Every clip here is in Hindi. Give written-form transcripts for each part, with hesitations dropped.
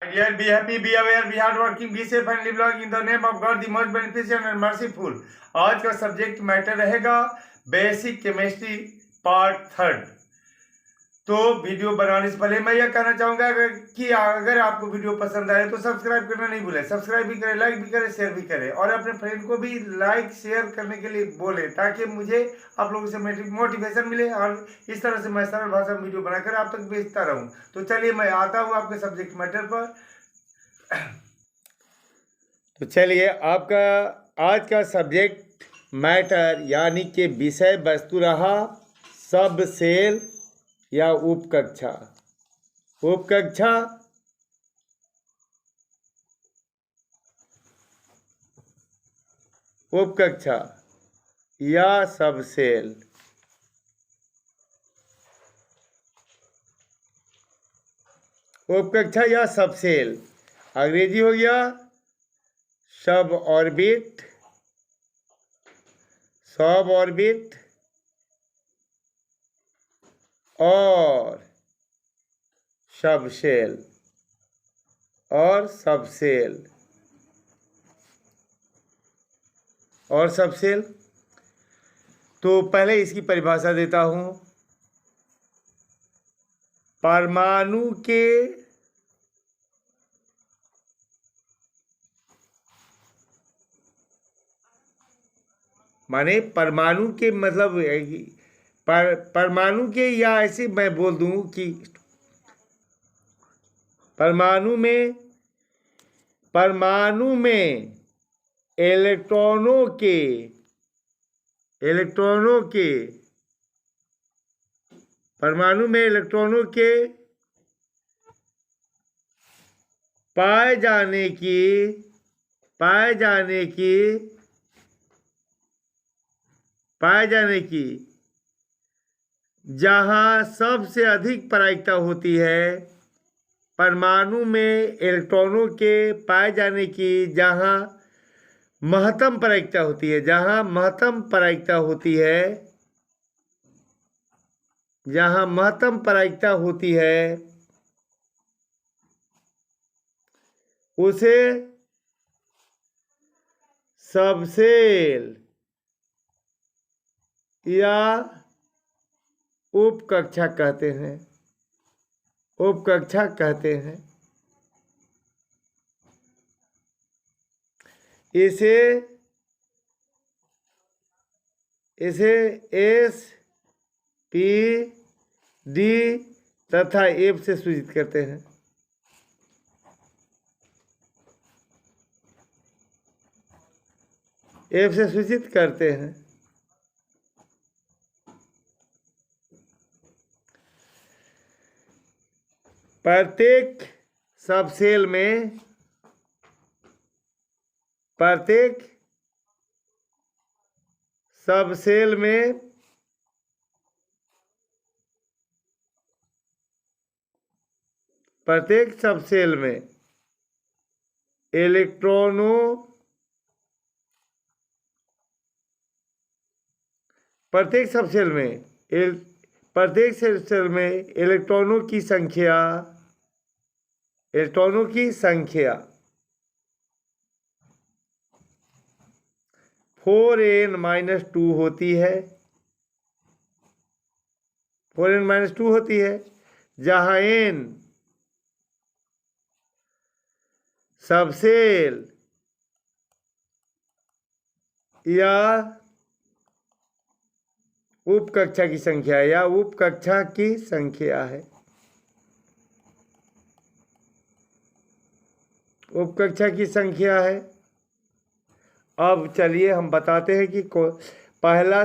Dear, be happy, be aware, be hardworking, be safe and live long in the name of God, the most beneficent and merciful. आज का सब्जेक्ट मैटर रहेगा बेसिक केमिस्ट्री पार्ट 3। तो वीडियो बनाने से पहले मैं यह कहना चाहूंगा कि अगर आपको वीडियो पसंद आए तो सब्सक्राइब करना नहीं भूलें। सब्सक्राइब भी करें, लाइक भी करें, शेयर भी करें और अपने फ्रेंड को भी लाइक शेयर करने के लिए बोले ताकि मुझे आप लोगों से मोटिवेशन मिले और इस तरह से मैं सरल भाषा में वीडियो बनाकर आप तक भेजता रहूं। तो चलिए मैं आता हूं आपके सब्जेक्ट मैटर पर। तो चलिए आपका आज का सब्जेक्ट मैटर यानी कि विषय वस्तु रहा सब सेल या उपकक्षा। उपकक्षा उपकक्षा या सब सेल। उपकक्षा या सब सेल अंग्रेजी हो गया सब ऑर्बिट, सब ऑर्बिट और सब सेल और सब सेल और सब सेल। तो पहले इसकी परिभाषा देता हूं। परमाणु के माने परमाणु के मतलब परमाणु के, या ऐसे मैं बोल दूं कि परमाणु में इलेक्ट्रॉनों के परमाणु में इलेक्ट्रॉनों के पाए जाने की जहां सबसे अधिक प्रायिकता होती है। परमाणु में इलेक्ट्रॉनों के पाए जाने की जहां महत्तम प्रायिकता होती है, जहां महत्तम प्रायिकता होती है उसे सबसेल या उपकक्षा कहते हैं। इसे एस पी डी तथा एफ से सूचित करते हैं। प्रत्येक सबसेल में इलेक्ट्रॉनों की संख्या 4n-2 होती है। 4n-2 होती है, जहां n सबसेल या उपकक्षा की संख्या है। अब चलिए हम बताते हैं कि पहला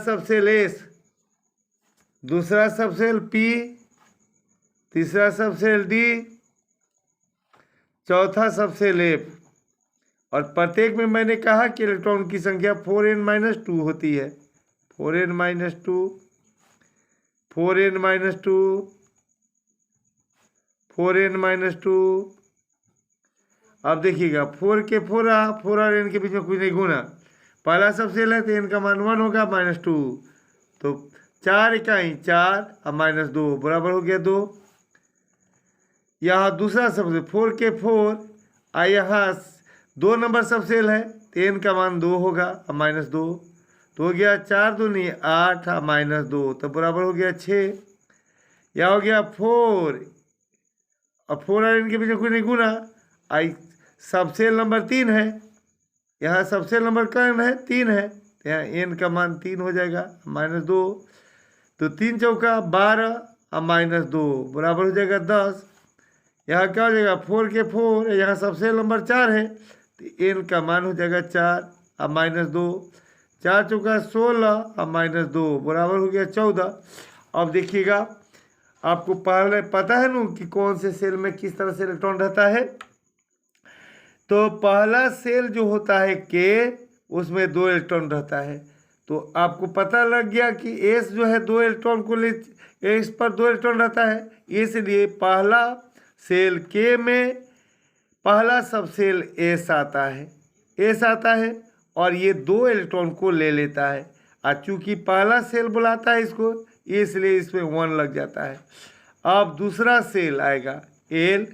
सबसेल एस, दूसरा सबसेल पी, तीसरा सबसेल डी, चौथा सबसेल एफ। और प्रत्येक में मैंने कहा कि इलेक्ट्रॉन की संख्या 4n-2 होती है। 4n-2 4n-2। अब देखिएगा 4 के 4 और n के बीच में कुछ नहीं गुना। पहला सबसेल है तो n का मान 1 होगा -2, तो 4 इकाई 4 और -2 बराबर हो गया 2। यहाँ दूसरा सबसेल 4K4 और यहाँ 2 नंबर सबसेल है तो n का मान 2 होगा और -2 तो हो गया 4 दूनी 8 और -2 तो बराबर हो गया 6। यह हो गया 4 और 4 और n के बीच में कोई नहीं गुना। आई सबसेल नंबर 3 है, यहाँ सबसेल नंबर कौन है 3 है, यहाँ n का मान 3 हो जाएगा -2 तो 3 चौका 12 और -2 बराबर हो जाएगा 10। यहाँ क्या हो जाएगा 4K4 यहाँ सबसेल नंबर 4 है तो n का मान हो जाएगा 4 और -2 4 चौका 16 और -2 बराबर हो गया 14। अब देखिएगा आपको पहले पता है ना कि कौन से सेल में किस तरह से इलेक्ट्रॉन रहता है। तो पहला सेल जो होता है K उसमें 2 इलेक्ट्रॉन रहता है। तो आपको पता लग गया कि S जो है 2 इलेक्ट्रॉन को ले, S पर 2 इलेक्ट्रॉन रहता है, इसलिए पहला सेल K में पहला सबसेल S आता है और ये 2 इलेक्ट्रॉन को ले लेता है और चूँकि पहला सेल बुलाता है इसको इसलिए इसमें 1 लग जाता है। अब दूसरा सेल आएगा L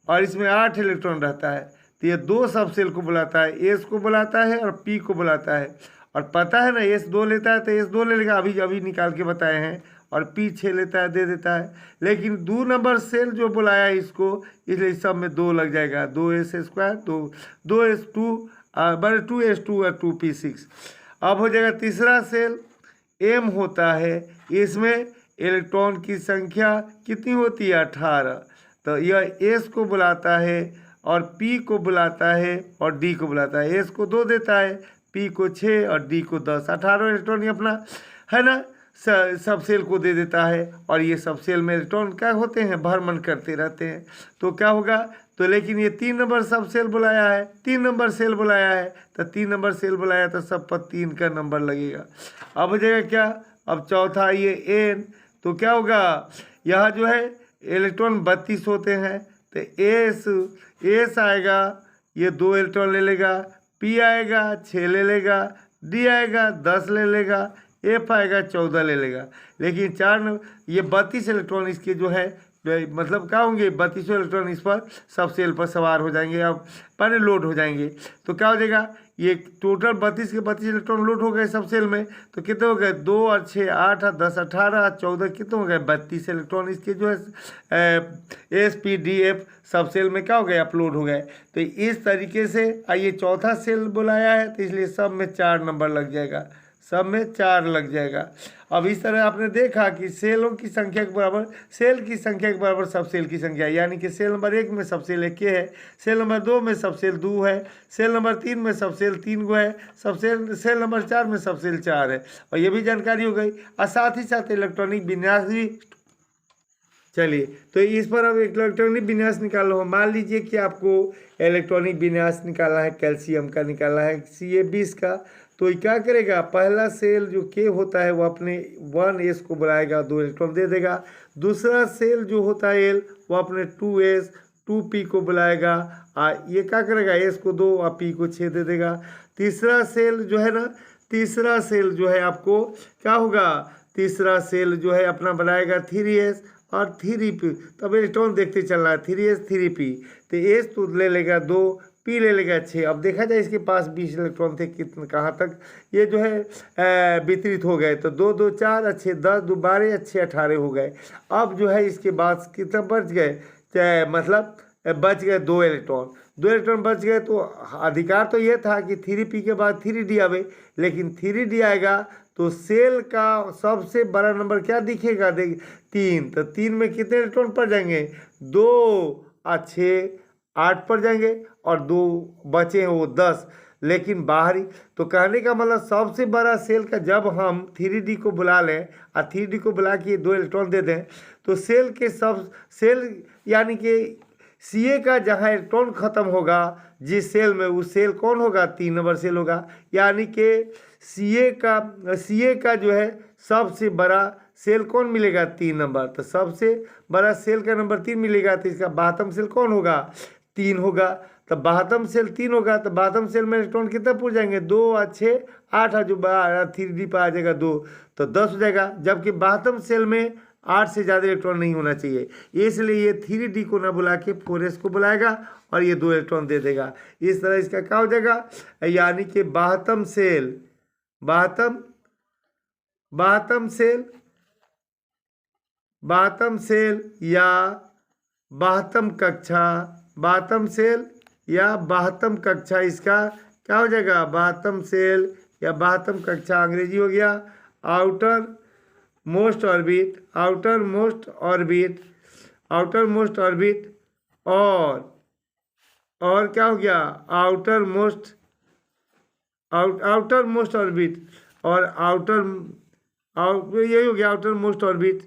और इसमें 8 इलेक्ट्रॉन रहता है तो ये 2 सबसेल को बुलाता है, S को बुलाता है और P को बुलाता है। और पता है ना S 2 लेता है तो S 2 ले लेगा, अभी निकाल के बताए हैं, और P 6 लेता है दे देता है। लेकिन 2 नंबर सेल जो बुलाया इसको इसलिए सब में 2 लग जाएगा, 2s² 2s2 और 2p6। अब हो जाएगा तीसरा सेल M होता है, इसमें इलेक्ट्रॉन की संख्या कितनी होती है 18। तो यह S को बुलाता है और P को बुलाता है और D को बुलाता है। S को 2 देता है, P को 6 और D को 10, 18 इलेक्ट्रॉन ही अपना है ना सबसेल को दे देता है। और ये सबसेल में इलेक्ट्रॉन क्या होते हैं भ्रमण करते रहते हैं। तो क्या होगा तो लेकिन ये 3 नंबर सबसेल बुलाया है, 3 नंबर सेल बुलाया है तो 3 नंबर सेल बुलाया तो सब पर 3 का नंबर लगेगा। अब हो जाएगा क्या, अब चौथा ये N तो क्या होगा यहाँ जो है इलेक्ट्रॉन 32 होते हैं तो S आएगा ये 2 इलेक्ट्रॉन ले लेगा, P आएगा 6 ले लेगा, D आएगा 10 ले लेगा, F आएगा 14 ले लेगा। लेकिन ये 32 इलेक्ट्रॉन इसके जो है मतलब क्या होंगे 32 इलेक्ट्रॉन इस पर सब सेल पर सवार हो जाएंगे, अब पर लोड हो जाएंगे। तो क्या हो जाएगा ये टोटल 32 के 32 इलेक्ट्रॉन लोड हो गए सब सेल में। तो कितने हो गए 2 और 6 8 और 10 18 और 14 कितने हो गए 32 इलेक्ट्रॉन इसके जो है SPDF सब सेल में क्या हो गए अपलोड हो गए। तो इस तरीके से आइए चौथा सेल बुलाया है तो इसलिए सब में 4 नंबर लग जाएगा, सब में 4 लग जाएगा। अब इस तरह आपने देखा कि सेलों की संख्या के बराबर सेल की संख्या के बराबर सब सेल की संख्या, यानी कि सेल नंबर 1 में सबसेल 1 है, सेल नंबर 2 में सबसेल 2 है, सेल नंबर 3 में सबसेल 3 गो है, सेल नंबर 4 में सबसेल 4 है। और ये भी जानकारी हो गई और साथ ही साथ इलेक्ट्रॉनिक विन्यास भी। चलिए तो इस पर अब इलेक्ट्रॉनिक विन्यास निकालना हो। मान लीजिए कि आपको इलेक्ट्रॉनिक विन्यास निकालना है, कैल्शियम का निकालना है Ca20 का। तो क्या करेगा पहला सेल जो K होता है वो अपने 1s को बुलाएगा 2 इलेक्ट्रॉन दे देगा। दूसरा सेल जो होता है L वो अपने 2s 2p को बुलाएगा ये क्या करेगा S को 2 और P को 6 दे देगा। तीसरा सेल जो है ना तीसरा सेल जो है आपको क्या होगा तीसरा सेल जो है अपना बनाएगा 3s और 3p। तब इलेक्ट्रॉन देखते चलना है 3s 3p। तो S तो ले लेगा 2 P ले लेगा 6। अब देखा जाए इसके पास 20 इलेक्ट्रॉन थे कितने कहाँ तक ये जो है वितरित हो गए। तो 2 2 4 अच्छे 10 2 12 अच्छे 18 हो गए। अब जो है इसके बाद कितना बच गए मतलब बच गए 2 इलेक्ट्रॉन बच गए। तो अधिकार तो ये था कि 3p के बाद 3d आवे, लेकिन 3d आएगा तो सेल का सबसे बड़ा नंबर क्या दिखेगा देख 3। तो 3 में कितने इलेक्ट्रॉन पड़ जाएंगे 2 और 6 8 पड़ जाएंगे और 2 बचे हैं वो 10। लेकिन बाहरी तो कहने का मतलब सबसे बड़ा सेल का जब हम 3d को बुला लें और 3d को बुला के 2 इलेक्ट्रॉन दे दें तो सेल के सब सेल यानी कि Ca का जहाँ इलेक्ट्रॉन ख़त्म होगा जिस सेल में उस सेल कौन होगा 3 नंबर सेल होगा। यानी कि Ca का जो है सबसे बड़ा सेल कौन मिलेगा 3 नंबर। तो सबसे बड़ा सेल का नंबर 3 मिलेगा तो इसका बातम सेल कौन होगा 3 होगा। तो बातम सेल 3 होगा तो बातम सेल में इलेक्ट्रॉन कितना पूछ जाएंगे 2 और 6 8 और जो 3d पर आ जाएगा 2 तो 10 हो जाएगा। जबकि बातम सेल में 8 से ज़्यादा इलेक्ट्रॉन नहीं होना चाहिए, इसलिए ये 3D को ना बुला के 4s को बुलाएगा और ये 2 इलेक्ट्रॉन दे देगा। इस तरह इसका क्या हो जाएगा, यानी कि बाहतम सेल या बाहतम कक्षा इसका क्या हो जाएगा, बाहतम सेल या बाहतम कक्षा, अंग्रेजी हो गया आउटर मोस्ट ऑर्बिट और क्या हो गया आउटर मोस्ट ऑर्बिट और यही हो गया आउटर मोस्ट ऑर्बिट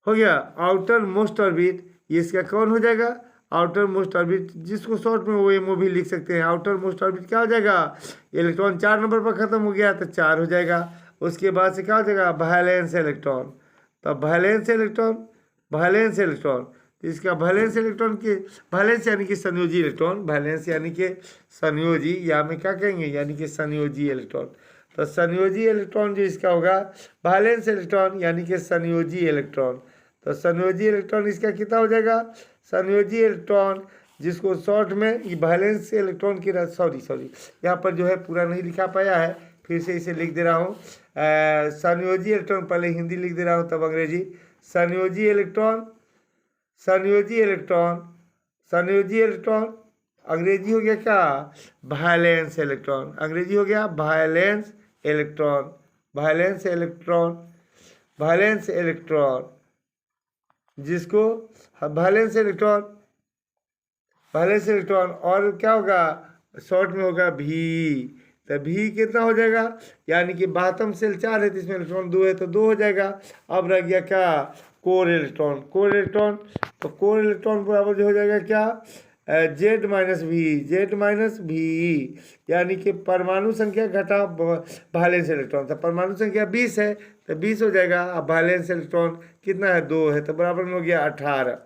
हो गया, आउटर मोस्ट ऑर्बिट। ये इसका कौन हो जाएगा, आउटर मोस्ट ऑर्बिट, जिसको शॉर्ट में वो एमओ भी लिख सकते हैं। आउटर मोस्ट ऑर्बिट क्या हो जाएगा, इलेक्ट्रॉन 4 नंबर पर खत्म हो गया तो 4 हो जाएगा। उसके बाद से क्या हो जाएगा, वैलेंस इलेक्ट्रॉन। तो वैलेंस इलेक्ट्रॉन तो इसका वैलेंस इलेक्ट्रॉन के वैलेंस यानी कि संयोजी इलेक्ट्रॉन, वैलेंस यानी कि संयोजी, या में क्या कहेंगे यानी कि संयोजी इलेक्ट्रॉन। तो संयोजी इलेक्ट्रॉन जो इसका होगा वैलेंस इलेक्ट्रॉन यानी कि संयोजी इलेक्ट्रॉन। तो संयोजी इलेक्ट्रॉन इसका कितना हो जाएगा, संयोजी इलेक्ट्रॉन जिसको शॉर्ट में वैलेंस इलेक्ट्रॉन की सॉरी यहाँ पर जो है पूरा नहीं लिखा पाया है, फिर से इसे लिख दे रहा हूँ। संयोजी इलेक्ट्रॉन पहले हिंदी लिख दे रहा हूँ तब अंग्रेजी। संयोजी इलेक्ट्रॉन अंग्रेजी हो गया क्या, वैलेंस इलेक्ट्रॉन, अंग्रेजी हो गया वैलेंस इलेक्ट्रॉन जिसको वैलेंस इलेक्ट्रॉन और क्या होगा शॉर्ट में होगा भी। तो भी कितना हो जाएगा, यानी कि बाहतम सेल 4 है तो इसमें इलेक्ट्रॉन 2 है तो 2 हो जाएगा। अब रह गया क्या, कोर इलेक्ट्रॉन। तो कोर इलेक्ट्रॉन बराबर जो हो जाएगा क्या, Z माइनस भी, यानी कि परमाणु संख्या घटा वैलेंस इलेक्ट्रॉन। तो परमाणु संख्या 20 है तो 20 हो जाएगा। अब वैलेंस इलेक्ट्रॉन कितना है, 2 है तो बराबर में हो गया 18।